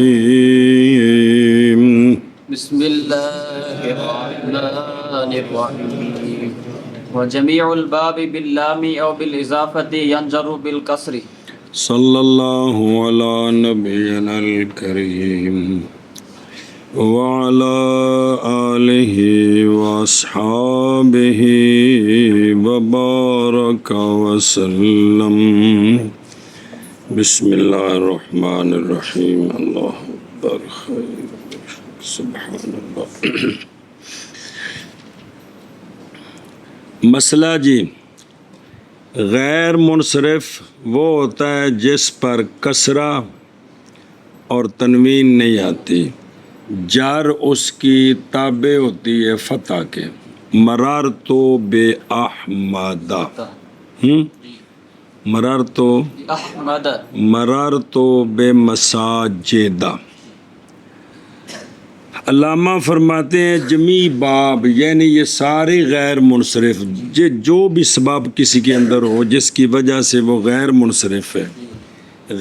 الرحيم بسم الله الرحمن الرحيم وجميع الباب باللام أو بالإضافة ينجر بالكسر صلى الله على نبينا الكريم وعلى آله وأصحابه وبارك وسلم بسم الله الرحمن الرحيم الله أكبر سبحان اللہ. مسئلہ جی، غیر منصرف وہ ہوتا ہے جس پر کسرہ اور تنوین نہیں آتی، جر اس کی تابع ہوتی ہے فتح کے. مررتو بے احمدہ، مررتو بے مساجدہ. علامہ فرماتے ہیں جمی باب یعنی یہ سارے غیر منصرف جو بھی سبب کسی کے اندر ہو جس کی وجہ سے وہ غیر منصرف ہے،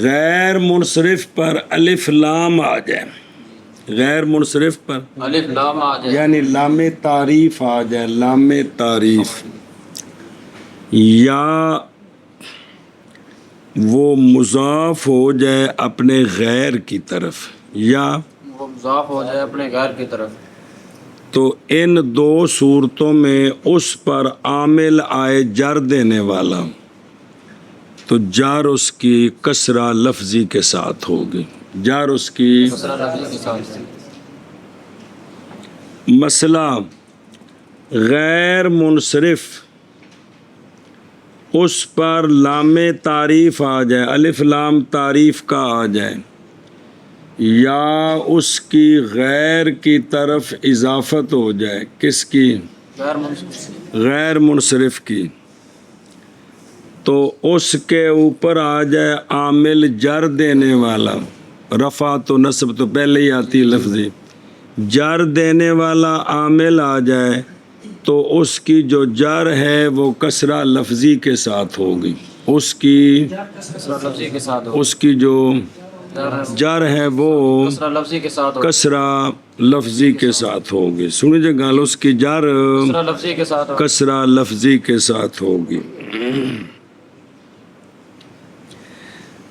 غیر منصرف پر الف لام آ جائے، غیر منصرف پر الف لام آ جائے یعنی لام تعریف آ جائے، لام تعریف، یا وہ مضاف ہو جائے اپنے غیر کی طرف، یا وہ مضاف ہو جائے اپنے غیر کی طرف، تو ان دو صورتوں میں اس پر عامل آئے جر دینے والا، تو جر اس کی کسرہ لفظی کے ساتھ ہوگی، جر اس کی. کسرہ لفظی کے ساتھ. مسئلہ غیر منصرف اس پر لام تعریف آ جائے، الف لام تعریف کا آ جائے، یا اس کی غیر کی طرف اضافت ہو جائے، کس کی؟ غیر منصرف کی، تو اس کے اوپر آ جائے عامل جر دینے والا. رفع تو نصب تو پہلے ہی آتی لفظی، جر دینے والا عامل آ جائے تو اس کی جو جر ہے وہ کسرہ لفظی کے ساتھ ہوگی، اس کی جو جر ہے وہ کسرہ لفظی کے ساتھ ہوگی. سنیے گال، اس کی جر کسرہ لفظی کے ساتھ ہوگی.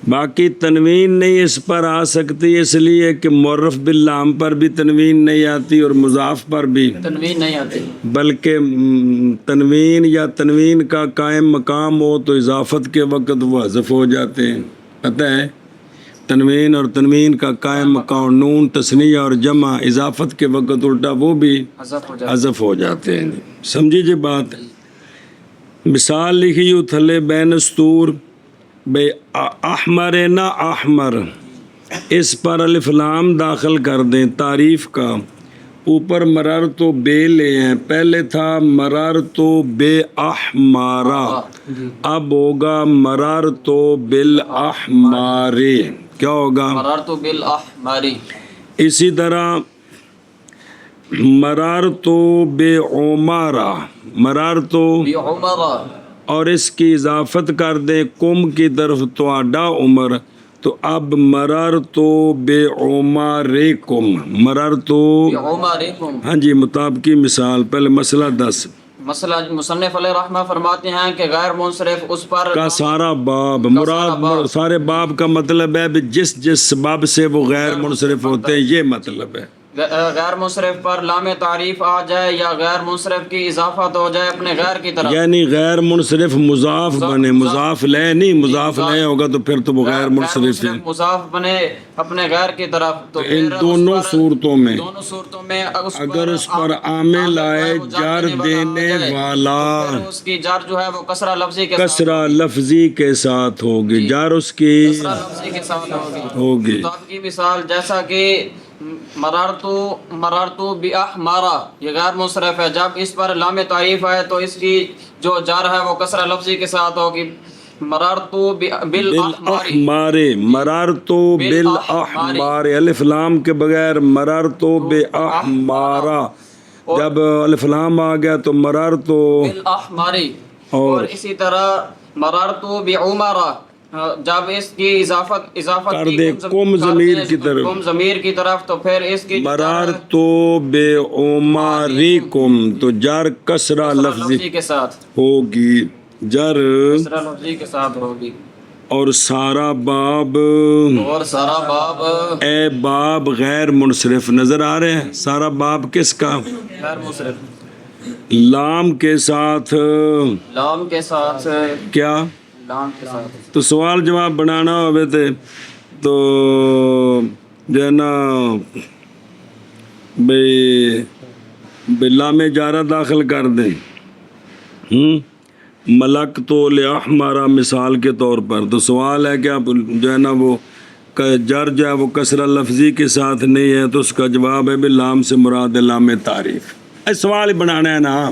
باقی تنوین نہیں اس پر آ سکتی، اس لیے کہ معرف باللام پر بھی تنوین نہیں آتی اور مضاف پر بھی تنوین نہیں آتی، بلکہ تنوین یا تنوین کا قائم مقام ہو تو اضافت کے وقت وہ حذف ہو جاتے ہیں. پتہ ہے تنوین اور تنوین کا قائم مقام، نون تثنیہ اور جمع، اضافت کے وقت الٹا وہ بھی حذف ہو جاتے ہیں. سمجھیے بات. مثال لکھی تھلے بین استور بے احمر نہ احمر، اس پر الف لام داخل کر دیں تعریف کا، اوپر مرر تو بے لے ہیں، پہلے تھا مرر تو بے احمارا، اب ہوگا مرر تو بالاحمارے. کیا ہوگا؟ مرر تو بالاحماری. اسی طرح مرر تو بے عمارا، مرر تو بعمرہ، اور اس کی اضافت کر دیں کم کی طرف تو آڈا عمر، تو اب مرر تو بے عمارکم، مرر تو بعمرکم. ہاں جی، مطابقی مثال. پہلے مسئلہ 10 مسئلہ مصنف علیہ رحمہ فرماتے ہیں کہ غیر منصرف اس پر کا سارا باب، مراد سارے باب کا مطلب ہے جس باب سے وہ غیر منصرف ہوتے ہیں، یہ مطلب ہے. غیر منصرف پر لام تعریف آ جائے یا غیر منصرف کی اضافت ہو جائے اپنے غیر کی طرف، یعنی غیر منصرف مضاف بنے، مضاف لے نہیں، مضاف لے ہوگا تو پھر تو وہ غیر منصرف ہے. مضاف بنے اپنے غیر کی طرف، تو ان دونوں صورتوں میں اگر اس پر عامل آئے جر دینے والا، اس کی جر جو ہے وہ کسرہ لفظی کے کسرہ لفظی کے ساتھ ہوگی، جر اس کی لفظی کے ساتھ ہوگی. تو آپ کی مثال جیسا کہ مررتو باحمارا، یہ غیر منصرف ہے، جب اس پر لام تعریف ہے تو اس کی جو جر ہے وہ کسرہ لفظی کے ساتھ ہوگی. مررتو بالاحمارے، مررتو بالاحمارے، الف لام کے بغیر مررتو باحمارا، جب الف لام آ گیا تو مررتو بالاحماری. اور اسی طرح مررتو بعمرہ، جب اس کی اضافت کر دے کم ضمیر کی طرف، کم ضمیر کی طرف تو پھر اس کی مررت بعمرکم تو جر کسرہ لفظی کے ساتھ ہوگی، جر کسرہ لفظی کے ساتھ ہوگی. اور سارا باب، اور سارا باب اے باب غیر منصرف نظر آ رہے ہیں. سارا باب کس کا؟ غیر منصرف، لام کے ساتھ، لام کے ساتھ، کیا لام کے ساتھ. تو سوال جواب بنانا ہوئے تھے تو جو ہے نا بھئی لام جارہ داخل کر دیں. ملک تو لأحمرا مثال کے طور پر، تو سوال ہے کہ آپ جو ہے نا وہ جر جو ہے وہ کسرہ لفظی کے ساتھ نہیں ہے، تو اس کا جواب ہے بھی لام سے مراد ہے لام تعریف. سوال ہی بنانا ہے نا،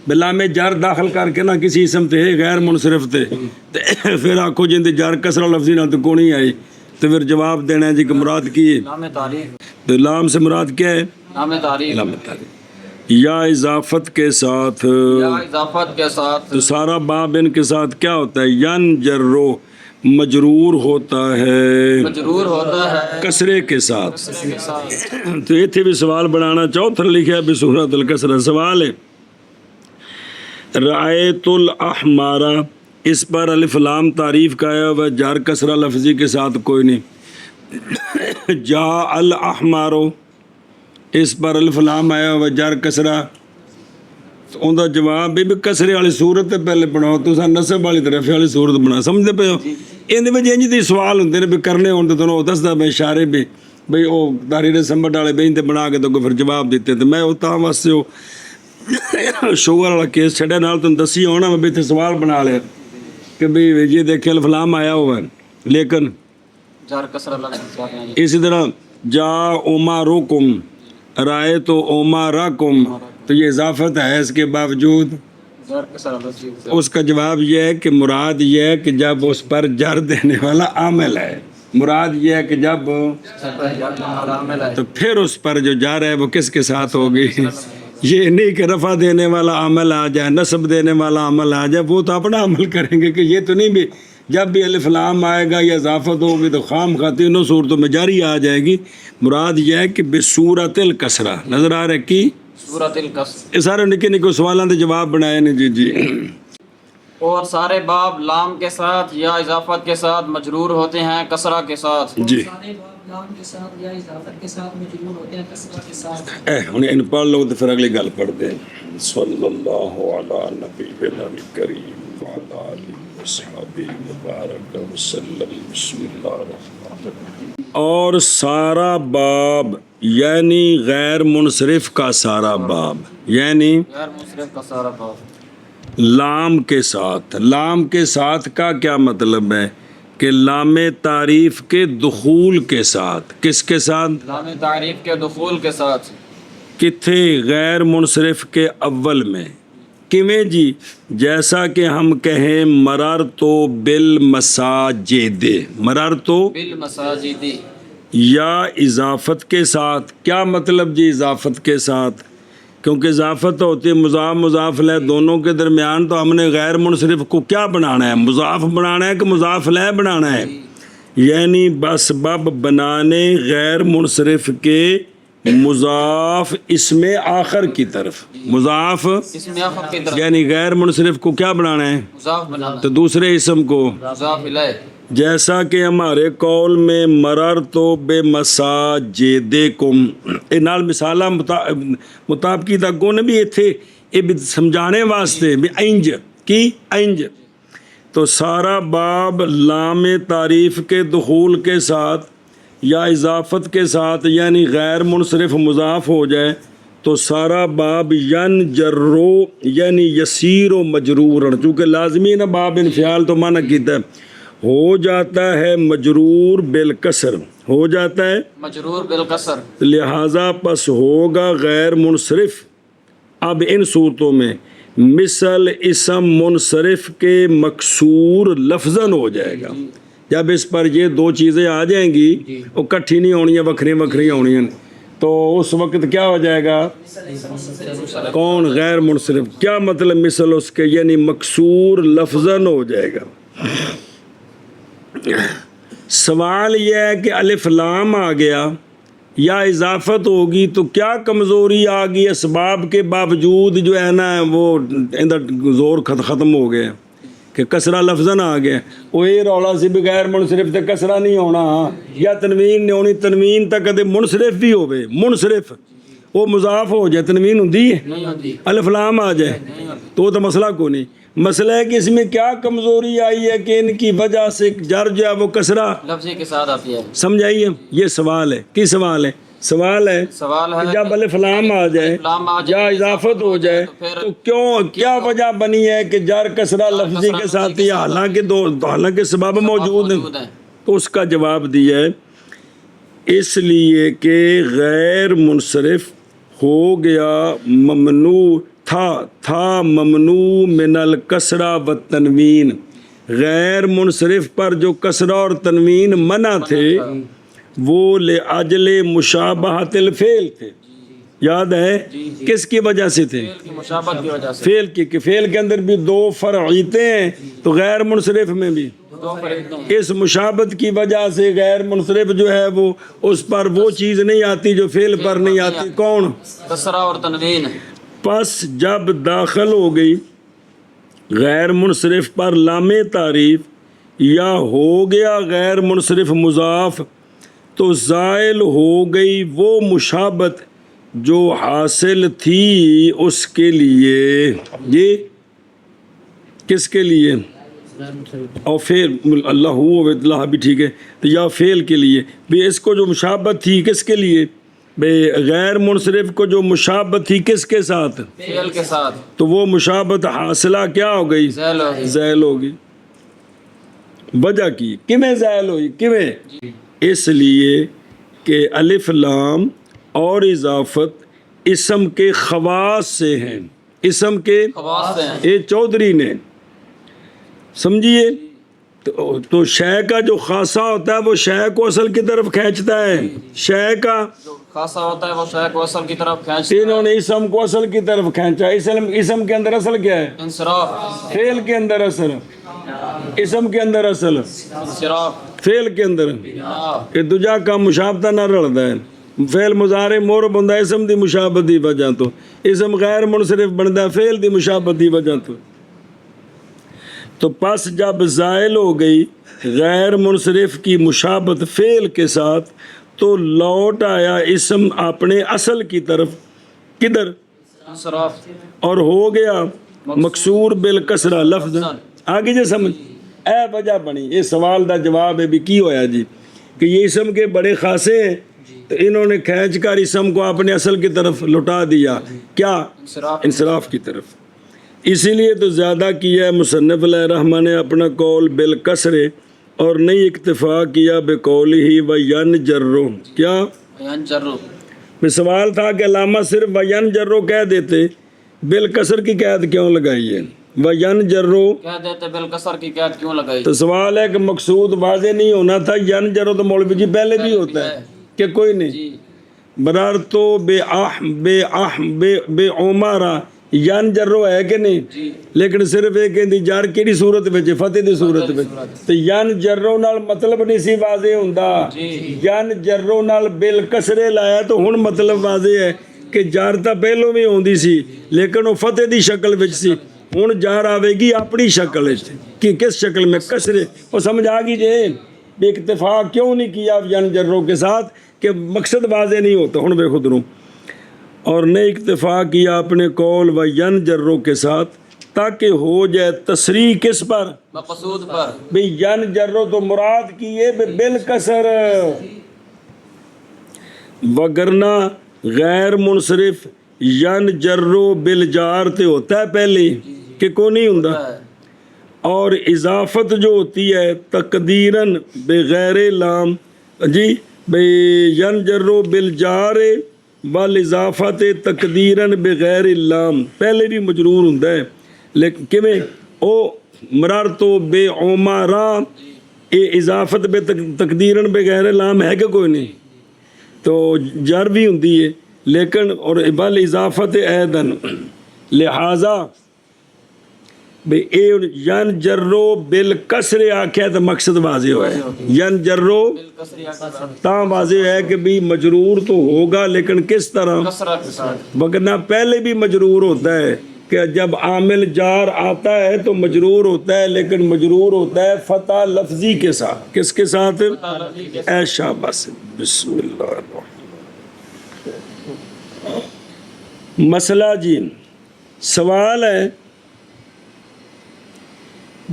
لام جر داخل کر کے نا کسی اسم تے غیر منصرف تے پھر آکھو جن دی جر کسرہ لفظی نہ تو کونی آئی، تو پھر جواب دینا ہے جی کہ مراد کی ہے لام تعریف، تو لام سے مراد کیا ہے؟ لام تعریف. لام تعریف یا اضافت کے ساتھ، یا اضافت کے ساتھ. تو سارا باب ان کے ساتھ کیا ہوتا ہے؟ ین جرو مجرور ہوتا ہے مجرور ہوتا ہے کسرے کے ساتھ. کسرے کے ساتھ. تو اتنے بھی سوال بنانا چوتھا لکھا ہے بصورت الکسرہ. سوال ہے رأیت الاحمر، اس پر الف لام تعریف کا ہے وہ جار کسرہ لفظی کے ساتھ کوئی نہیں. جاء الاحمر، اس پر الف لام آیا وہ جار کسرہ، ان کا جواب بھی کسرے والی صورت پہلے بناؤ، تو نصب والی طرف والی صورت بنا. سمجھتے پے ہو؟ یہ سوال ہوتے ہیں بھی کرنے ہوتے تو وہ دستا میں اشارے بھی بھئی وہ تحریر سمبٹ والے بہن تے بنا کے تو پھر جواب دیتے. تو میں اتنا واسطے وہ شوگر والا کیس چھڑے نال تم دسی ہونا میں بھی سوال بنا لیا کہ بھئی یہ دیکھیں الف لام آیا ہوا ہے لیکن جار کسرہ لفظ. اسی طرح جا عمرکم، رائے تو عمرکم، تو یہ اضافت ہے اس کے باوجود. جار کسرہ لفظ. اس کا جواب یہ ہے کہ مراد یہ ہے کہ جب اس پر جر دینے والا عامل ہے، مراد یہ ہے کہ جب تو پھر اس پر جو جر ہے وہ کس کے ساتھ ہوگی. یہ نہیں کہ رفع دینے والا عمل آ جائے، نصب دینے والا عمل آ جائے، وہ تو اپنا عمل کریں گے کہ یہ تو نہیں بھی جب بھی الف لام آئے گا یا اضافت ہوگی تو خام خواہ تینوں صورتوں میں جاری آ جائے گی. مراد یہ ہے کہ بصورت الکسرہ نظر آ رہا ہے کی سورۃ الکسر. یہ سارے نکے نکے سوالوں کے جواب بنائے نے. جی جی. اور سارے باب لام کے ساتھ یا اضافت کے ساتھ مجرور ہوتے ہیں کسرہ کے ساتھ. جی سارے باب لام کے ساتھ یا اضافت کے ساتھ مجرور ہوتے ہیں کسرہ کے ساتھ. انہیں ان پڑھ لو تو پھر اگلی گل پڑھ دیں. صلی اللہ علی نبینا الکریم وعلی آلہ وصحبہ مبارک وسلم. بسم اللہ الرحمن الرحیم. اور سارا باب یعنی غیر منصرف کا سارا باب، یعنی غیر منصرف کا سارا باب لام کے ساتھ. لام کے ساتھ کا کیا مطلب ہے کہ لام تعریف کے دخول کے ساتھ. کس کے ساتھ؟ لام تعریف کے دخول کے ساتھ. کتھے؟ غیر منصرف کے اول میں. کیویں جی؟ جیسا کہ ہم کہیں مرر تو بالمساجد، مرر تو بالمساجد، یا اضافت کے ساتھ. کیا مطلب جی اضافت کے ساتھ؟ کیونکہ اضافت ہوتی ہے مضاف مضاف لہ دونوں کے درمیان، تو ہم نے غیر منصرف کو کیا بنانا ہے؟ مضاف بنانا ہے کہ مضاف لہ بنانا ہے؟ یعنی بسبب بنانے غیر منصرف کے مضاف اسم آخر کی طرف. مضاف اس میں آخر کی طرف یعنی غیر منصرف کو کیا بنانا ہے؟ مضاف بنانا، تو دوسرے اسم کو. مضاف الیہ. جیسا کہ ہمارے قول میں مرر تو بے مساجدکم، اے نال مثالہ مطابقی تک کو نے بھی اتھے اے بھی سمجھانے واسطے بھی اینج کی اینج. تو سارا باب لام تعریف کے دخول کے ساتھ یا اضافت کے ساتھ یعنی غیر منصرف مضاف ہو جائے تو سارا باب ین جرو یعنی یسیر و مجرور، چونکہ لازمی نا باب انفعال تو معنی کیتا ہے ہو جاتا ہے مجرور بالکسر، ہو جاتا ہے مجرور بالکسر، لہذا پس ہوگا غیر منصرف. اب ان صورتوں میں مثل اسم منصرف کے مکسور لفظاً ہو جائے گا. جب اس پر یہ دو چیزیں آ جائیں گی وہ کٹھی نہیں ہونی ہیں، وکھری وکھری ہونی ہیں، تو اس وقت کیا ہو جائے گا؟ کون؟ غیر منصرف. کیا مطلب مثل اس کے؟ یعنی مکسور لفظاً ہو جائے گا. سوال یہ ہے کہ الف لام آ گیا یا اضافت ہوگی تو کیا کمزوری آ گئی اسباب کے باوجود جو ہے نا وہ اندر زور ختم ہو گیا کہ کسرہ لفظاً آ گیا. وہ یہ رولا سی بغیر منصرف تے کسرہ نہیں ہونا یا تنوین نہیں ہونی. تنوین تک کدے منصرف بھی ہوئے منصرف وہ مضاف ہو جائے تنوین ہوتی ہے الف لام آ جائے تو وہ تو مسئلہ کو نہیں. مسئلہ ہے کہ اس میں کیا کمزوری آئی ہے کہ ان کی وجہ سے جر جو ہے وہ کسرہ لفظی کے ساتھ آتی ہے. سمجھائیے یہ سوال ہے. کی سوال ہے؟ سوال ہے کہ جب الف لام آ جائے یا اضافت ہو جائے تو کیا وجہ بنی ہے کہ جر کسرہ لفظی کے ساتھ ہی حالانکہ سبب موجود ہیں. تو اس کا جواب دیا ہے اس لیے کہ غیر منصرف ہو گیا ممنوع تھا ممنوع من الکسرہ و تنوین. غیر منصرف پر جو کسرہ اور تنوین منع تھے وہ لأجل مشابہت الفعل تھے. یاد ہے کس کی وجہ سے تھے؟ مشابہت کی وجہ سے. فعل کی کہ فعل کے اندر بھی دو فرعیتیں ہیں تو غیر منصرف میں بھی اس مشابہت کی وجہ سے غیر منصرف جو ہے وہ اس پر وہ چیز نہیں آتی جو فعل پر نہیں آتی. کون؟ کسرہ اور تنوین. پس جب داخل ہو گئی غیر منصرف پر لام تعریف یا ہو گیا غیر منصرف مضاف تو زائل ہو گئی وہ مشابہت جو حاصل تھی اس کے لیے. یہ کس کے لیے؟ اور فعل اللہ ہو اللہ بھی ٹھیک ہے تو یا فعل کے لیے بھی اس کو جو مشابہت تھی کس کے لیے بھئی غیر منصرف کو جو مشابہت تھی کس کے ساتھ؟ فعل کے ساتھ. تو وہ مشابہت حاصلہ کیا ہو گئی؟ زائل ہو گئی. وجہ کی کیویں زائل ہوئی کیویں؟ اس لیے کہ الف لام اور اضافت اسم کے خواص سے ہیں. اسم کے خواص ہیں. اے چودھری نے سمجھیے تو شے کا جو خاصہ ہوتا ہے وہ شے کو اصل کی طرف کھینچتا ہے. شے کا جو خاصہ ہوتا ہے وہ شے کو اصل کی طرف کھینچتا ہے. انہوں نے اسم کو اصل کی طرف کھینچا. اسم کے اندر اصل کیا ہے؟ انصراف. فعل کے اندر اصل اسم کے اندر اصل انصراف. فعل کے اندر یہ دوجا کا مشابہت نہ رلدا ہے. فعل مضارع مور بندا اسم دی مشابہت دی وجہ تو اسم غیر منصرف بندا فعل دی مشابہت دی وجہ تو پس جب زائل ہو گئی غیر منصرف کی مشابہت فعل کے ساتھ تو لوٹ آیا اسم اپنے اصل کی طرف. کدھر؟ انصراف. اور ہو گیا مکسور بالکسرہ لفظ. آگے جی سمجھ اے وجہ بنی. یہ سوال دا جواب ہے بھی کی ہویا جی کہ یہ اسم کے بڑے خاصے ہیں تو انہوں نے کھینچ کر اسم کو اپنے اصل کی طرف لٹا دیا. کیا؟ انصراف کی طرف. اسی لیے تو زیادہ کیا ہے مصنف علیہ الرحمٰن نے اپنا قول بالکسرے اور نہیں اکتفا کیا بقولہ وینجرو. کیا؟ ینجرو. میں سوال تھا کہ علامہ صرف وینجرو کہہ دیتے بالکسر کی قید کیوں لگائی ہے؟ وینجرو کہہ دیتے بالکسر کی قید کیوں لگائی؟ تو سوال ہے کہ مقصود واضح نہیں ہونا تھا. ینجرو تو مولوی جی پہلے بھی ہوتا ہے کہ کوئی نہیں. برار تو بے عمارہ ینجرو ہے کہ نہیں لیکن صرف ایک کہندی جار کیڑی صورت وچ فتح دی صورت وچ تے ینجرو نال مطلب نہیں سی واضح ہوندا. ینجرو نال بالکسرے لایا تو ہن مطلب واضح ہے کہ جار تا پہلو بھی ہوندی سی لیکن وہ فتح دی شکل وچ سی. ہن جار آوے گی اپنی شکل وچ کہ کس شکل میں کسرے. وہ سمجھ آ گئی جے بے اکتفا کیوں نہیں کیا ینجرو کے ساتھ کہ مقصد واضح نہیں ہوتا. ہن بے خود رو اور نے اکتفا کیا اپنے قول و ینجرو کے ساتھ تاکہ ہو جائے تصریح کس پر؟ مقصود پر. بھئی ینجرو تو مراد کی ہے بالکسر. وگرنہ غیر منصرف ینجرو بالجار تے ہوتا ہے پہلے کہ کو نہیں ہوندا. اور اضافت جو ہوتی ہے تقدیراً بغیر لام جی بھئی ینجرو بالجار والاضافت تقدیراً بغیر اللام پہلے بھی مجرور ہوندا ہے لیکن کیویں او مرار تو بے عمارہ اے اضافت بے تقدیراً بغیر اللام ہے کہ کوئی نہیں تو جر بھی ہوندی ہے لیکن اور والاضافت ایدن لہذا بھئی اے ین جرو بالکسر آکھیا تو مقصد واضح ہوئے ین جرو بالکسری اکثر تاں واضح ہے کہ بھی مجرور تو ہوگا لیکن کس طرح کثرت کے ساتھ وگرنہ پہلے بھی مجرور ہوتا ہے کہ جب عامل جار آتا ہے تو مجرور ہوتا ہے لیکن مجرور ہوتا ہے فتح لفظی کے ساتھ کس کے ساتھ اے شاباش بسم اللہ الرحمن مسئلہ جی سوال ہے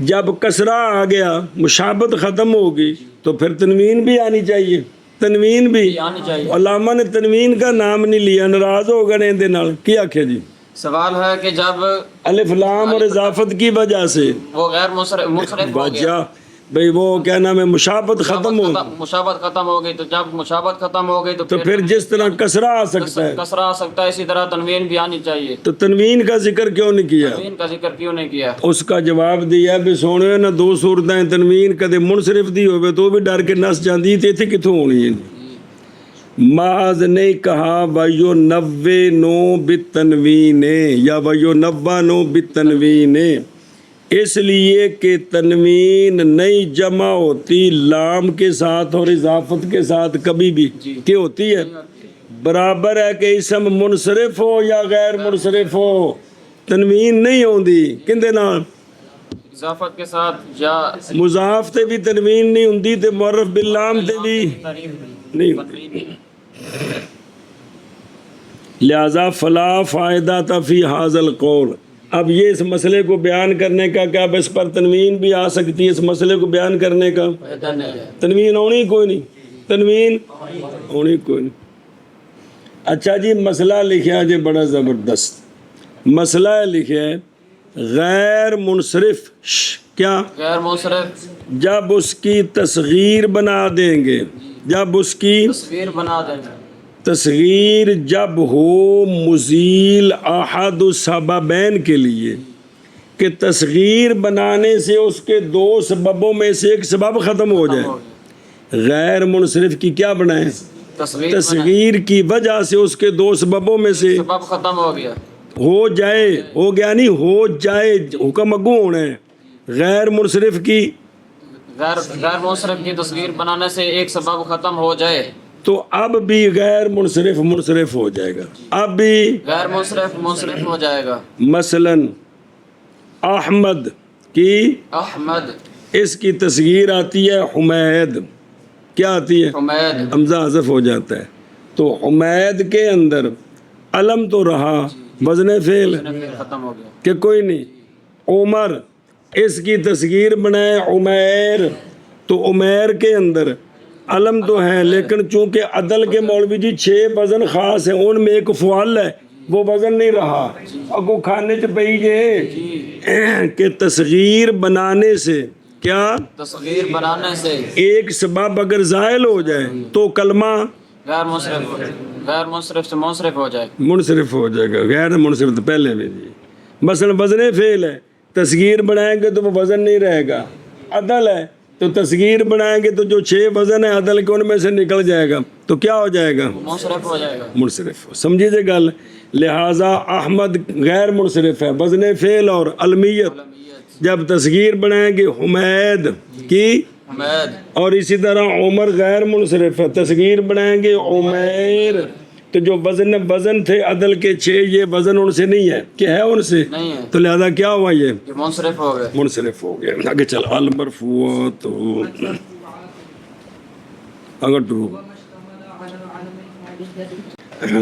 جب کسرہ آ گیا مشابہت ختم ہوگی تو پھر تنوین بھی آنی چاہیے تنوین بھی آنی چاہیے علامہ نے تنوین کا نام نہیں لیا ناراض ہو گئے اندے نال کیا آکھیا جی سوال ہے کہ جب الف لام اور اضافت کی وجہ سے وہ غیر منصرف ہو گیا وجہ بھئی وہ کیا نام ہے مشابہت ختم ہو مشابہت ختم ہو گئی تو جب مشابہت ختم ہو گئی تو پھر جس طرح کسرہ آ سکتا ہے کسرہ آ سکتا ہے اسی طرح تنوین بھی آنی چاہیے تو تنوین کا ذکر کیوں نہیں کیا تنوین کا ذکر کیوں نہیں کیا اس کا جواب دیا بھی سونے نہ دو صورتیں تنوین کدے منصرف دی ہوئے تو بھی ڈر کے نس جاندی تھی تھی کتوں ہونی ہے معاذ نے کہا وَيُ نَوِّنُ بِالتَّنْوِینِ یا وَيُ نَوَّنُ بِالتَّنْوِینِ اس لیے کہ تنوین نہیں جمع ہوتی لام کے ساتھ اور اضافت کے ساتھ کبھی بھی کہ ہوتی ہے برابر ہے کہ اسم منصرف ہو یا غیر منصرف ہو تنوین نہیں ہوندی کندے نال اضافت کے ساتھ یا مضاف تے بھی تنوین نہیں ہوندی تے معرف باللام تے بھی نہیں ہوندی لہذا فلا فائدہ تا فی حاضر القول اب یہ اس مسئلے کو بیان کرنے کا کہ اب اس پر تنوین بھی آ سکتی ہے اس مسئلے کو بیان کرنے کا تنوین ہونی کوئی نہیں تنوین ہونی کوئی نہیں اچھا جی مسئلہ لکھیا جی بڑا زبردست مسئلہ لکھیا ہے غیر منصرف کیا غیر منصرف جب اس کی تصغیر بنا دیں گے جب اس کی تصویر بنا دیں تصغیر جب ہو مزیل احد السببین کے لیے کہ تصغیر بنانے سے اس کے دو سببوں میں سے ایک سبب ختم ہو جائے غیر منصرف کی کیا بنائیں تصغیر کی وجہ سے اس کے دو سببوں میں سے سبب ختم ہو گیا ہو جائے ہو گیا نہیں ہو جائے حکم اگو ہونا ہے غیر منصرف کی غیر منصرف کی تصویر بنانے سے ایک سبب ختم ہو جائے تو اب بھی غیر منصرف منصرف ہو جائے گا اب بھی غیر منصرف منصرف ہو جائے گا مثلا احمد کی احمد اس کی تصغیر آتی ہے حمید کیا آتی ہے حمید حمزہ حذف ہو جاتا ہے تو حمید کے اندر علم تو رہا وزن فعل ختم ہو گیا کہ کوئی نہیں عمر اس کی تصغیر بنائے عمیر تو عمیر کے اندر علم تو ہے لیکن چونکہ عدل کے مولوی جی 6 وزن خاص ہیں ان میں ایک فعل ہے وہ وزن نہیں رہا اگو کھانے چ پئی جے کہ تصغیر بنانے سے کیا تصویر بنانے سے ایک سبب اگر زائل ہو جائے تو کلمہ غیر منصرف سے منصرف ہو جائے منصرف ہو جائے گا غیر منصرف تو پہلے بھی جی مثلا وزن فعل ہے تصغیر بنائیں گے تو وہ وزن نہیں رہے گا عدل ہے تو تصغیر بنائیں گے تو جو 6 وزن ہے عدل کے ان میں سے نکل جائے گا تو کیا ہو جائے گا منصرف ہو جائے گا منصرف سمجھیے جے گل لہٰذا احمد غیر منصرف ہے وزن فعل اور علمیت جب تصغیر بنائیں گے حمید کی حمید اور اسی طرح عمر غیر منصرف ہے تصغیر بنائیں گے عمیر تو جو وزن تھے عدل کے 6 یہ وزن ان سے نہیں ہے کہ ہے ان سے نہیں ہے تو لہذا کیا ہوا یہ منصرف ہو گئے منصرف ہو گیا آگے چل المرفوعات اگر تو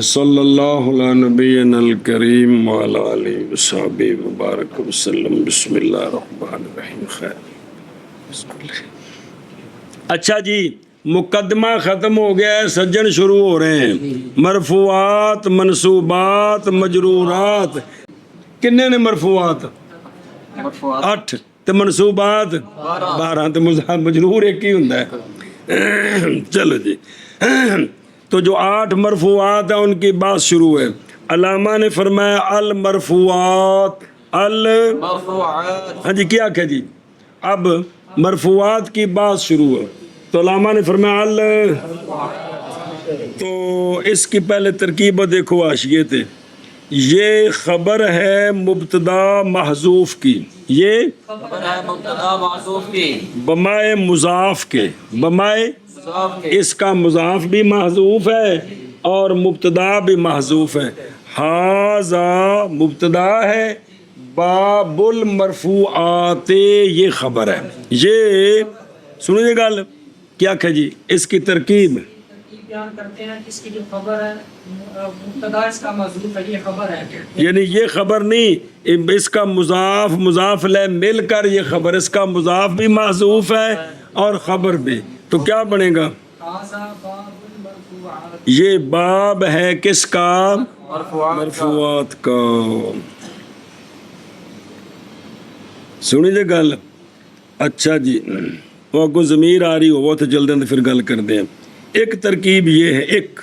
صلی اللہ علیہ نبینا الکریم وعلی آلہ وصحبہ وبارک وسلم بسم اللہ الرحمن الرحیم خیر بسم اللہ اچھا جی مقدمہ ختم ہو گیا ہے سجن شروع ہو رہے ہیں مرفوعات منصوبات مجرورات کنے نے مرفوعات 8 تے منصوبات 12 تے مجرور ایک ہی ہوندا ہے چلو جی تو جو 8 مرفوعات ہیں ان کی بات شروع ہے علامہ نے فرمایا المرفوعات مرفوعات ہاں جی کیا کہ جی اب مرفوعات کی بات شروع ہے تو علامہ نے فرمایا تو اس کی پہلے ترکیب دیکھو حاشیے تھے یہ خبر ہے مبتدا محذوف کی، یہ خبر ہے مبتدا معذوف کی بمائے مضاف کے، بمائے مضاف کے اس کا مضاف بھی محذوف ہے اور مبتدا بھی محذوف ہے۔ ھذا مبتدا ہے، باب المرفوعات یہ خبر ہے۔ یہ سنیے گل کیا کہ جی اس کی ترکیب ترکیب بیان کرتے ہیں کہ اس کی جو خبر ہے مبتدا اس کا محذوف ہے، یہ خبر ہے۔ یعنی یہ خبر نہیں، اس کا مضاف مضاف لے مل کر یہ خبر، اس کا مضاف بھی محذوف ہے اور خبر بھی، تو کیا بنے گا؟ ھذا باب المرفوعات، یہ باب ہے کس کا؟ مرفوعات کا۔ مرفوعات کا۔ سنی جی گل، اچھا جی وہ کو ضمیر آ رہی ہو وہ تو جلدی اندر پھر گل کر دیں۔ ایک ترکیب یہ ہے، ایک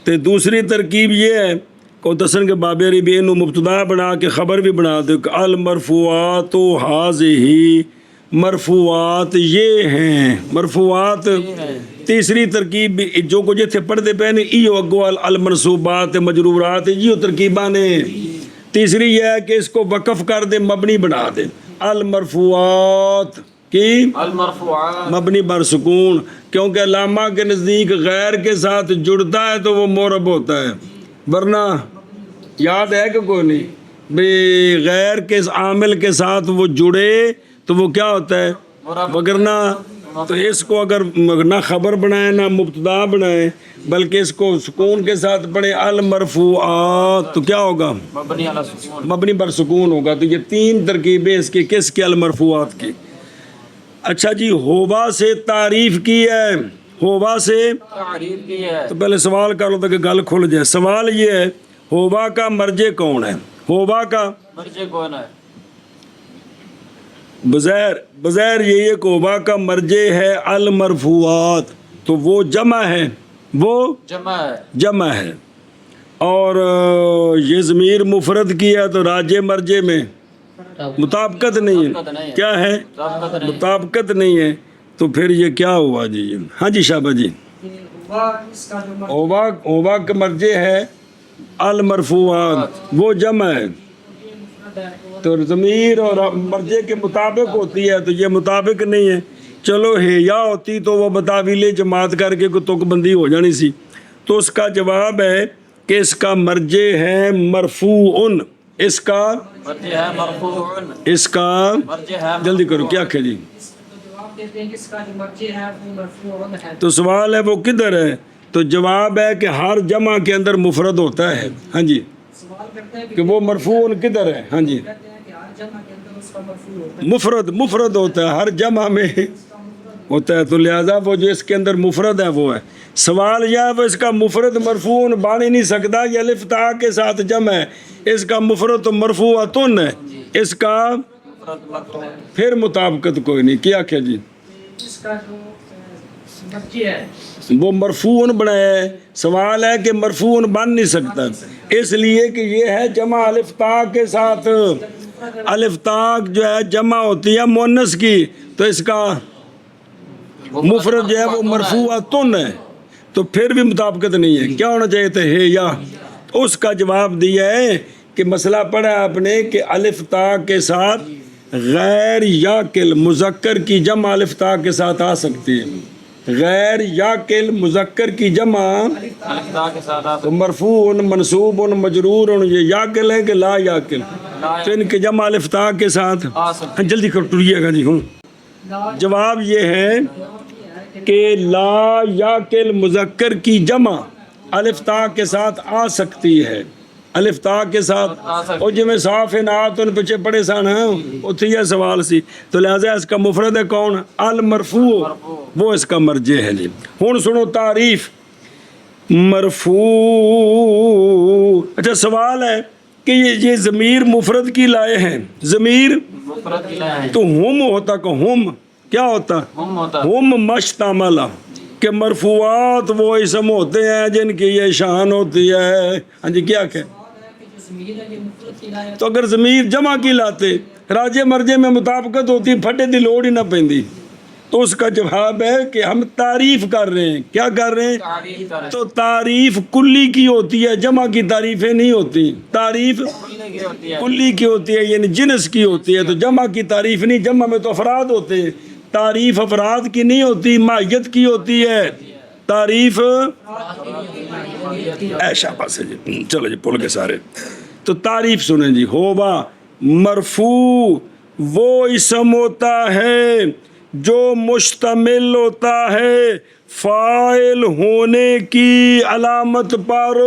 تے دوسری ترکیب یہ ہے کو دسن کے بابے ری بھی انہوں مبتدا بنا کے خبر بھی بنا دو کہ المرفوعات ھذہ، مرفوعات یہ ہیں، مرفوعات۔ تیسری ترکیب بھی جو کو جتھے پڑھتے پہ نے ایو اگو المنصوبات مجرورات یہ ترکیباں نے۔ تیسری یہ ہے کہ اس کو وقف کر دے، مبنی بنا دے، المرفوعات کی المرفوعات مبنی بر سکون، کیونکہ علامہ کے نزدیک غیر کے ساتھ جڑتا ہے تو وہ مورب ہوتا ہے، ورنہ یاد ہے کہ کوئی نہیں بھی غیر کے عامل کے ساتھ وہ جڑے تو وہ کیا ہوتا ہے، وگرنہ تو اس کو اگر نہ خبر بنائے نہ مبتدا بنائے بلکہ اس کو سکون کے ساتھ پڑھے المرفوعات تو کیا ہوگا؟ مبنی علی سکون۔ مبنی بر سکون ہوگا۔ تو یہ تین ترکیبیں اس کی کس کی؟ المرفوعات کی۔ اچھا جی ہوبا سے تعریف کی ہے، ہوبا سے تعریف کی ہے۔ تو پہلے سوال کر لو تاکہ گل کھل جائے۔ سوال یہ ہے ہوبا کا مرجع کون ہے؟ ہوبا کا مرجع کون ہے؟ بظاہر یہی ہے کہ ہوبا کا مرجع ہے المرفوعات، تو وہ جمع ہے، وہ جمع ہے۔ جمع ہے، اور یہ ضمیر مفرد کی ہے تو راجع مرجع میں مطابقت نہیں ہے، کیا ہے؟ مطابقت نہیں ہے، تو پھر یہ کیا ہوا جی؟ ہاں جی شابہ جی، اس کا جو ہوبا کا مرجع ہے المرفوعات، وہ جمع ہے تو ضمیر اور مرجع کے مطابق ہوتی ہے، تو یہ مطابق نہیں ہے۔ چلو ہے یا ہوتی تو وہ بتاویل جماعت کر کے کوئی تک بندی ہو جانی سی، تو اس کا جواب ہے کہ اس کا مرجع ہے مرفوع، اس کا مرجع ہے مرفوع، اس کا مرجع ہے جلدی کرو کیا کہ جی؟ جواب دیتے ہیں کہ اس کا جو مرجع ہے وہ مرفوع ہے۔ تو سوال ہے وہ کدھر ہے؟ تو جواب ہے کہ ہر جمع کے اندر مفرد ہوتا ہے۔ ہاں جی، سوال کرتے ہیں کہ وہ مرفوع کدھر ہے؟ ہاں جی، کہتے ہیں کہ ہر جمع کے اندر اس کا مرفوع ہوتا ہے، مفرد ہوتا ہے، ہر جمع میں ہوتا ہے، تو لہذا وہ جو اس کے اندر مفرد ہے وہ ہے۔ سوال یہ ہے وہ اس کا مفرد مرفوع بن ہی نہیں سکتا، یہ الف تا کے ساتھ جمع ہے، اس کا مفرد تو مرفوعاتن ہے، اس کا مفرد مرفوع۔ پھر مطابقت کوئی نہیں، کیا کیا جی؟ اس کا جو مرجع ہے وہ مرفوع بنایا ہے، سوال ہے کہ مرفوع بن نہیں سکتا اس لیے کہ یہ ہے جمع الف تا کے ساتھ، الف تا جو ہے جمع ہوتی ہے مؤنث کی، تو اس کا مفرد جو ہے وہ مرفوعاتن ہے، تو پھر بھی مطابقت نہیں ہے، کیا ہونا چاہیے تھا؟ ہے یا۔ اس کا جواب دیا ہے کہ مسئلہ پڑھا آپ نے کہ الف تا کے ساتھ غیر یاکل مذکر کی جمع الف تا کے ساتھ آ سکتی ہے، غیر یاکل مذکر کی جمع الف تا کے ساتھ آ تو مرفوع منصوب مجرور، یہ یاکل ہے کہ لا یاکل، تو ان کے جمع الف تا کے ساتھ سکتی۔ جلدی کر ٹریے گا جی ہوں۔ جواب یہ ہے کہ لا یاکل مذکر کی جمع الف تا کے ساتھ آ سکتی ہے، الف تا کے ساتھ، اور جی میں صاف نات ان پیچھے پڑے سن اتھی یہ سوال سی، تو لہذا اس کا مفرد ہے کون؟ المرفوع، وہ اس کا مرجع ہے جی۔ ہوں سنو تعریف مرفوع۔ اچھا سوال ہے کہ یہ ضمیر مفرد کی لائے ہیں، ضمیر مفرد کی لائے ہیں، تو ہم ہوتا کہ ہم کیا ہوتا؟ ہم ہوتا ہم مشتمل، کہ مرفوعات وہ اسم ہوتے ہیں جن کی یہ شان ہوتی ہے۔ ہاں جی کیا کہ تو اگر ضمیر جمع کی لاتے راجے مرجے میں مطابقت ہوتی، پھٹے دی لوڑ ہی نہ پیندی، تو اس کا جواب ہے کہ ہم تعریف کر رہے ہیں. کیا کر رہے ہیں؟ تعریف کریں. تو تعریف کلی کی ہوتی ہے، جمع کی تعریفیں نہیں ہوتی. تعریف کھلنے کی ہوتی ہے. کلی کی ہوتی ہے، یعنی جنس کی ہوتی ہے. تو جمع کی تعریف نہیں، جمع میں تو افراد ہوتے ہیں. تعریف افراد کی نہیں ہوتی، ماہیت کی ہوتی ہے. تعریف ایشا پاس ہے جی. چلو جی پڑھ کے سارے. تو تعریف سنیں جی. ہوبا مرفوع وہ اسم ہوتا ہے جو مشتمل ہوتا ہے فاعل ہونے کی علامت پر.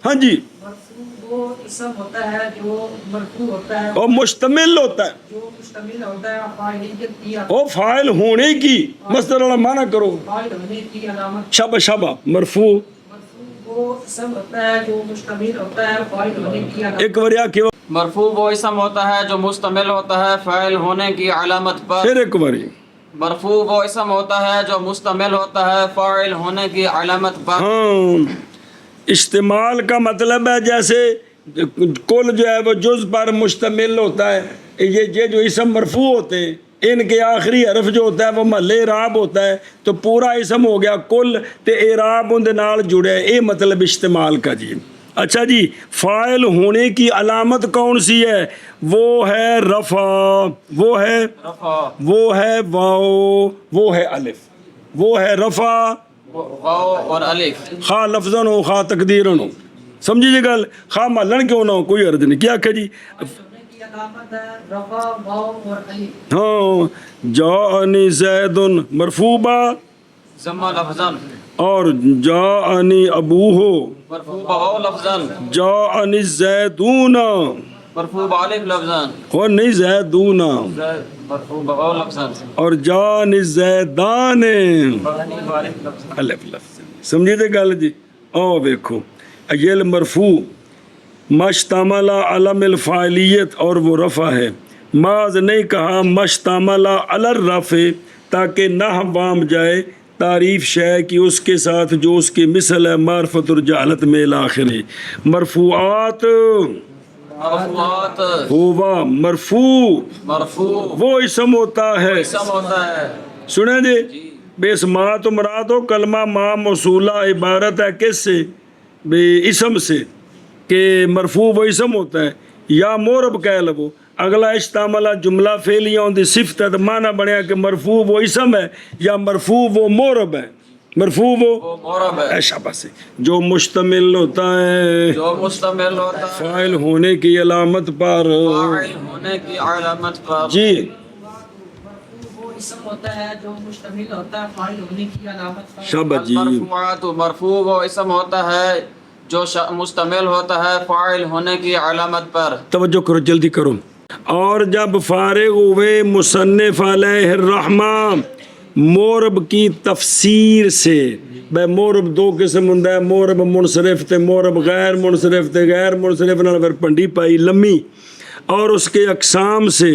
ہاں جی. مرفوع وہ اسم ہوتا ہے جو مرفوع ہوتا ہے اور مشتمل ہوتا ہے، جو مشتمل ہوتا ہے فاعلیت کی اور فاعل ہونے کی مصدر والا معنی کرو. فاعل ہونے کی علامت. شبہ شبہ مرفوع. مرفوع وہ اسم ہوتا ہے جو مشتمل ہوتا ہے فاعل ہونے کی علامت. ایک وریا کی مرفوع وہ اسم ہوتا ہے جو مشتمل ہوتا ہے فاعل ہونے کی علامت پر. پھر ایک وری. مرفوع وہ اسم ہوتا ہے جو مشتمل ہوتا ہے فاعل ہونے کی علامت پر. ہاں اشتمال کا مطلب ہے جیسے کل جو ہے وہ جز پر مشتمل ہوتا ہے. یہ جو اسم مرفوع ہوتے ہیں ان کے آخری حرف جو ہوتا ہے وہ محل اعراب ہوتا ہے. تو پورا اسم ہو گیا کل تے اعراب ان دے نال جڑے. یہ مطلب اشتمال کا جی. اچھا جی فاعل ہونے کی علامت کون سی ہے؟ وہ ہے رفع، وہ ہے رفع، وہ ہے واو، وہ ہے الف. وہ ہے رفع واو اور الف. خواہ لفظاً ہو خواہ تقدیراً ہو. سمجھی جی گل؟ خواہ محلن کیوں نہ ہو کوئی عرض نہیں. کیا کہ جی ہونے کی علامت ہے رفع واو اور الف. ہاں جاءنی زید مرفوع با ضمہ لفظاً اور جاءنی ابوہ مرفوع واو لفظاً جاءنی الزیدون مرفوع الف لفظاً اور نہیں زیدون مرفوع واو لفظاً اور جاءنی الزیدان مرفوع الف لفظاً. الف لفظ. سمجھی تے گل جی؟ او ویکھو یہ مرفوع مشتمل علم الفاعلیت اور وہ رفع ہے. ماذ نہیں کہا مشتمل علی الرفع تاکہ نہ وام جائے تعریف شے کی اس کے ساتھ جو اس کی مثل ہے معرفت اور جہالت میں الآخر ہے. مرفوعات مرفوعات ہوا مرفوع مرفوع وہ اسم ہوتا ہے. اسم ہوتا ہے. سنیں جی بے اسمات و مراد ہو کلمہ ما موصولہ عبارت ہے کس سے؟ بے اسم سے. کہ مرفوع وہ اسم ہوتا ہے یا مورب کہہ لو. اگلا اشتاملہ جملہ فعلیہ ہوندی صفت ہے تو معنی بنیا کہ مرفوع وہ اسم ہے یا مرفوع وہ مورب ہے. مرفوع وہ مورب ہے ایشا بس جو مشتمل ہوتا ہے جو مشتمل ہوتا ہے فاعل ہونے کی علامت پر. فاعل ہونے کی علامت پر. جی مرفوع وہ اسم ہوتا ہے جو مشتمل ہوتا ہے فاعل ہونے کی علامت پر. شاباش جی. المرفوعات مرفوع وہ اسم ہوتا ہے جو مشتمل ہوتا ہے فاعل ہونے کی علامت پر. توجہ کرو جلدی کرو. اور جب فارغ ہوئے مصنف علیہ الرحمہ مورب کی تفسیر سے. بے مورب دو قسم ہوندا ہے، مورب منصرف تے مورب غیر منصرف. تے غیر منصرف نال پھر پنڈی پائی لمی. اور اس کے اقسام سے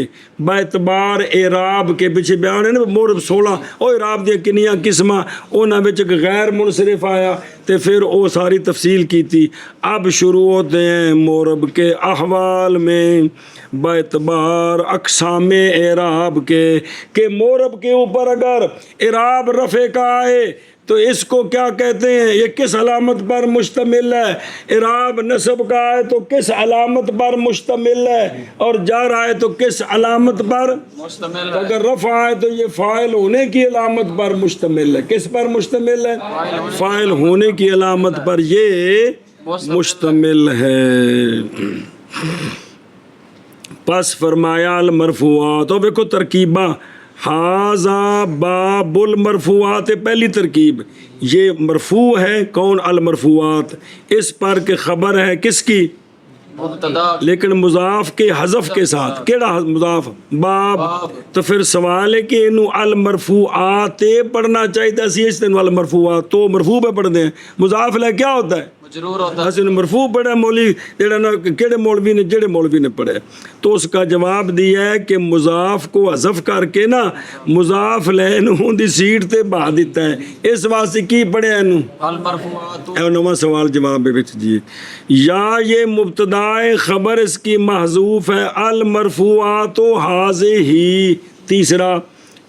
با اعتبار اعراب کے پیچھے بیان ہے نا مورب 16 او اعراب دیا کنیاں قسماں انہاں وچ غیر منصرف آیا تے پھر او ساری تفصیل کی تھی. اب شروع ہوتے ہیں مورب کے احوال میں با اعتبار اقسام اعراب کے کہ مورب کے اوپر اگر اعراب رفع کا آئے تو اس کو کیا کہتے ہیں، یہ کس علامت پر مشتمل ہے. اعراب نصب کا آئے تو کس علامت پر مشتمل ہے، اور جار آئے تو کس علامت پر مشتمل ہے. اگر رفع آئے تو یہ فاعل ہونے کی علامت پر مشتمل ہے. کس پر مشتمل ہے؟ فاعل ہونے کی علامت پر یہ مشتمل ہے. پس فرمایا المرفوعات. تو دیکھو ترکیبہ حاذا باب المرفوعات پہلی ترکیب. یہ مرفوع ہے کون؟ المرفوعات. اس پر کہ خبر ہے کس کی؟ مبتدا لیکن مضاف کے حذف کے ساتھ. کیڑا مضاف؟ باب. تو پھر سوال ہے کہ انہوں المرفوعات پڑھنا چاہیے سی اس دن المرفوعات تو مرفوع پہ پڑھ دیں. مضاف لے کیا ہوتا ہے؟ مجرور ہوتا ہے. حسن مرفوع پڑھا مولوی جڑا نا کیڑے مولوی نے جڑے مولوی نے پڑھے. تو اس کا جواب دیا ہے کہ مضاف کو حذف کر کے نا مضاف لے نوں دی سیٹ تے بہا دیتا ہے. اس واسطے کی پڑھیا انہوں المرفوعات اے نواں سوال جواب وچ جی. یا یہ مبتدا خبر اس کی محذوف ہے المرفوعات ہی. تیسرا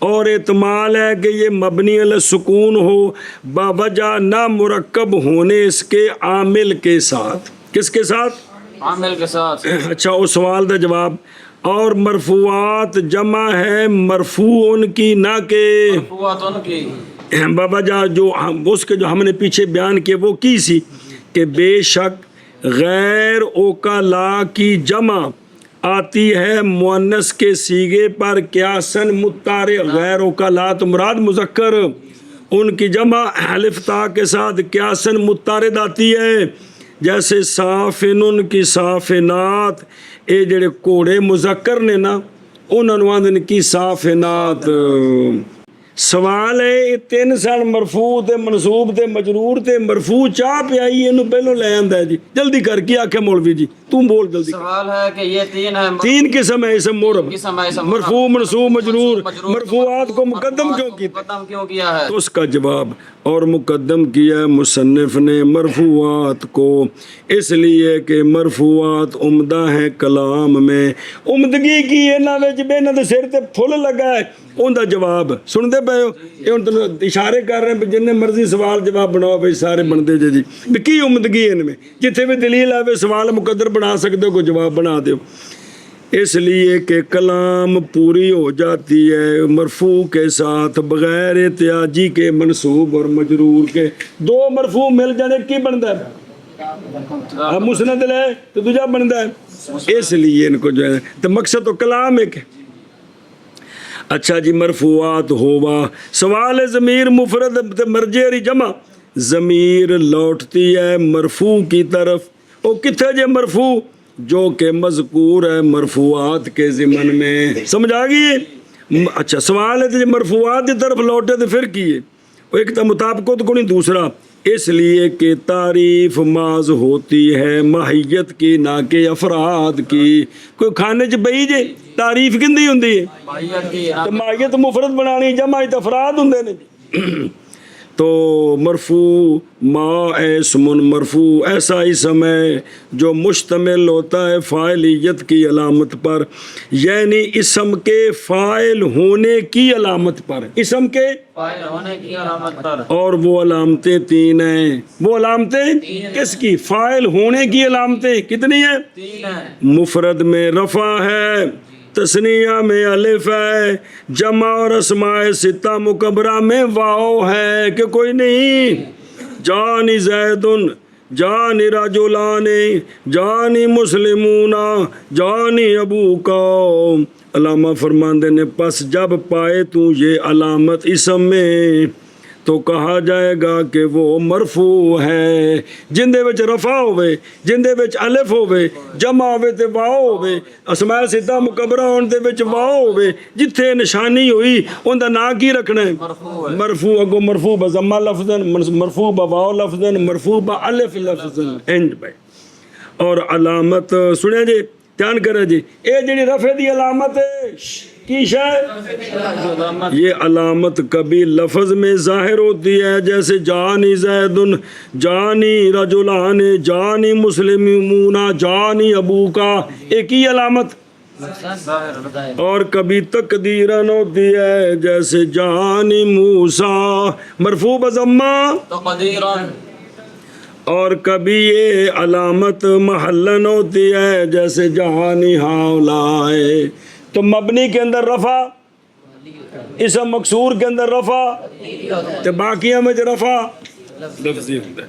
اور احتمال ہے کہ یہ مبنی علی سکون ہو باوجہ نہ مرکب ہونے اس کے عامل کے ساتھ. کس کے ساتھ؟ عامل کے ساتھ. اچھا اس سوال کا جواب. اور مرفوعات جمع ہے مرفوع ان کی نہ کہ مرفوعات ان کی بابا جا جو اس کے جو ہم نے پیچھے بیان کیے وہ کی سی کہ بے شک غیر اوکلا کی جمع آتی ہے مؤنث کے صیغے پر قیاساً متعارف. غیر اوکلا تو مراد مذکر، ان کی جمع الف تا کے ساتھ قیاساً متعارض آتی ہے. جیسے صافن کی صافنات، اے جڑے کوڑے مذکر نے نا انہوں نے آندن کی صافنات. سوال ہے یہ تین سن مرفوع تے منصوب تے مجرور تے مرفوع چاہ پہ آئی اینو پہلو لے آندا ہے جی. جلدی کر کے آکھے مولوی جی تم بول جلدی. سوال ہے کہ یہ تین ہے تین قسم ہے اسم معرب، قسم ہے اسم مرفوع منصوب مجرور. مرفوعات کو مقدم کیوں کیا؟ مقدم کیوں کیا ہے؟ تو اس کا جواب اور مقدم کیا ہے مصنف نے مرفوعات کو اس لیے کہ مرفوعات عمدہ ہیں کلام میں. عمدگی کی انہاں وچ بے انہاں دے سر تے پھل لگا ہے. ان دا جواب سن دے پے ہو؟ یہ ہن تانوں اشارے کر رہے ہیں جن مرضی سوال جواب بناؤ بھائی سارے بندے جی بھی کی عمدگی ان میں. جتھے بھی دلیل آوے سوال مقدر بنا سکتے ہو کوئی جواب بنا دیو. اس لیے کہ کلام پوری ہو جاتی ہے مرفوع کے ساتھ بغیر احتیاجی کے منصوب اور مجرور کے. دو مرفوع مل جانے کی بنتا ہے مسند لے تو دوجا بنتا ہے. اس لیے ان کو جو ہے تو مقصد تو کلام ایک ہے. اچھا جی مرفوعات ہوا. سوال ضمیر مفرد مرجع جمع ضمیر لوٹتی ہے مرفوع کی طرف. او کتھے جے مرفوع جو کہ مذکور ہے مرفوعات کے ضمن میں. سمجھ آ گئی؟ اچھا سوال ہے کہ مرفوعات کی طرف لوٹے تو پھر کیے وہ ایک تو مطابقت کو نہیں. دوسرا اس لیے کہ تعریف ماض ہوتی ہے ماہیت کی نہ کہ افراد کی. کوئی کھانے چ بئی جے تعریف کندی ہوندی ہے تو ماہیت مفرد بنانی جمع افراد ہوندے نے. تو مرفوع ما اسم مرفوع ایسا اسم ہے جو مشتمل ہوتا ہے فاعلیت کی علامت پر، یعنی اسم کے فاعل ہونے کی علامت پر. اسم کے فاعل ہونے کی علامت پر. اور وہ علامتیں تین ہیں. وہ علامتیں کس کی؟ فاعل ہونے کی علامتیں کتنی ہیں؟ تین ہیں. مفرد میں رفع ہے، تثنیہ میں الف ہے، جمع اور اسماء ستہ مکبرہ میں واو ہے کہ کوئی نہیں. جانی زیدن، جانی رجلان، جانی مسلمون، جانی ابو کا. علامہ فرماندے نے پس جب پائے تو یہ علامت اسم میں تو کہا جائے گا کہ وہ مرفوع ہے. جن دے وچ رفع ہوئے، جن دے وچ الف ہوئے، جمع ہوئے تے واو ہوئے، اسماء ستہ مکبرہ ہون دے وچ واو ہوئے، جتھے نشانی ہوئی ان دا نام کی رکھنا ہے؟ مرفوع. اگو مرفوع بضمہ لفظاً، مرفوع بواو لفظاً، مرفوع بالف لفظاً. انج بھائی. اور علامت سنیا جی دھیان کرے جی اے جڑی رفع دی علامت ہے کی شاید یہ علامت کبھی لفظ میں ظاہر ہوتی ہے جیسے جانی زیدن، جانی رجلان، جانی مسلمون، جانی ابو کا. ایک ہی علامت. اور کبھی تقدیراً ہوتی ہے جیسے جانی موسیٰ مرفوع بضمہ تقدیراً. اور کبھی یہ علامت محلن ہوتی ہے جیسے جانی ہاولائے. تو مبنی کے اندر رفع، اسم مکسور کے اندر رفع، تو باقیہ میں رفع لفظی ہوتا ہے.